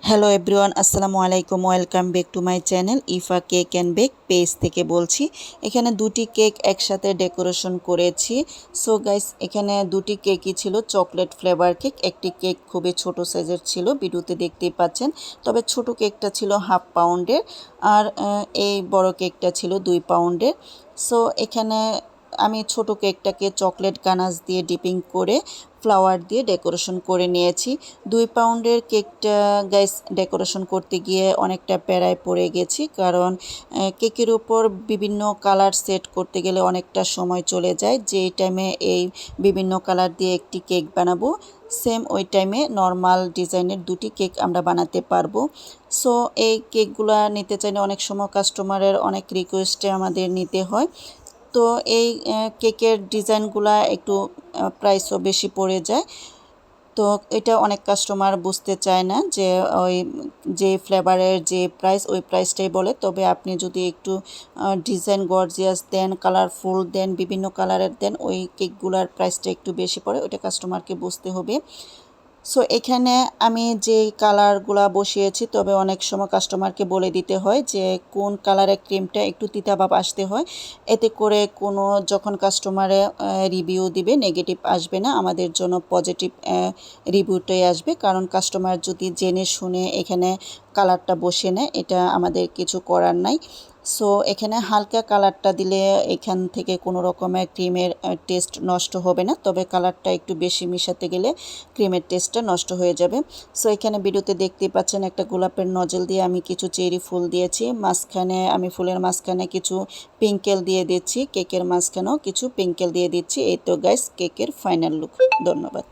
Hello everyone, আসসালামু আলাইকুম। Welcome back to my channel Ifa cake and bake page থেকে বলছি। এখানে দুটি কেক একসাথে ডেকোরেশন করেছি। সো গাইস, এখানে দুটি কেকই ছিল চকলেট ফ্লেভার কেক। একটি কেক খুবই ছোট সাইজের ছিল, ভিডিওতে দেখতেই পাচ্ছেন। তবে ছোট কেকটা ছিল 1/2 পাউন্ডের, আর এই বড় কেকটা ছিল 2 পাউন্ডের। সো এখানে আমি ছোট কেকটাকে চকলেট গানাশ দিয়ে ডিপিং করে ফ্লাওয়ার দিয়ে ডেকোরেশন করে নিয়েছি। 2 পাউন্ডের কেকটা গাইস ডেকোরেশন করতে গিয়ে অনেকটা প্যারায় পড়ে গেছি, কারণ কেকের উপর বিভিন্ন কালার সেট করতে গেলে অনেকটা সময় চলে যায়। যে টাইমে এই বিভিন্ন কালার দিয়ে একটি কেক বানাবো, সেম ওই টাইমে নর্মাল ডিজাইনের দুটি কেক আমরা বানাতে পারবো। সো এই কেকগুলো নিতে চাইলে অনেক সময় কাস্টমারের অনেক রিকোয়েস্টে আমাদের নিতে হয়। তো এই কেকের ডিজাইনগুলা একটু প্রাইসও বেশি পড়ে যায়। তো এটা অনেক কাস্টমার বুঝতে চায় না যে ওই যে ফ্লেভারের যে প্রাইস, ওই প্রাইসটাই বলে। তবে আপনি যদি একটু ডিজাইন গর্জিয়াস দেন, কালারফুল দেন, বিভিন্ন কালারের দেন, ওই কেকগুলার প্রাইসটা একটু বেশি পড়ে, ওইটা কাস্টমারকে বুঝতে হবে। সো এখানে আমি যেই কালারগুলা বসিয়েছি, তবে অনেক সময় কাস্টমারকে বলে দিতে হয় যে কোন কালারের ক্রিমটা একটু তিতা ভাব আসতে হয়। এতে করে কোনো যখন কাস্টমারে রিভিউ দিবে নেগেটিভ আসবে না, আমাদের জন্য পজিটিভ রিভিউটাই আসবে। কারণ কাস্টমার যদি জেনে শুনে এখানে কালারটা বসে নেয়, এটা আমাদের কিছু করার নাই। সো এখানে হালকা কালারটা দিলে এখান থেকে কোনো রকমের ক্রিমের টেস্ট নষ্ট হবে না, তবে কালারটা একটু বেশি মিশাতে গেলে ক্রিমের টেস্টটা নষ্ট হয়ে যাবে। সো এখানে ভিডিওতে দেখতেই পাচ্ছেন একটা গোলাপের নজল দিয়ে আমি কিছু চেরি ফুল দিয়েছি। মাঝখানে আমি ফুলের মাঝখানে কিছু পিঙ্কেল দিয়ে দিচ্ছি, কেকের মাঝখানেও কিছু পিঙ্কেল দিয়ে দিচ্ছি। এই তো গাইস কেকের ফাইনাল লুক। ধন্যবাদ।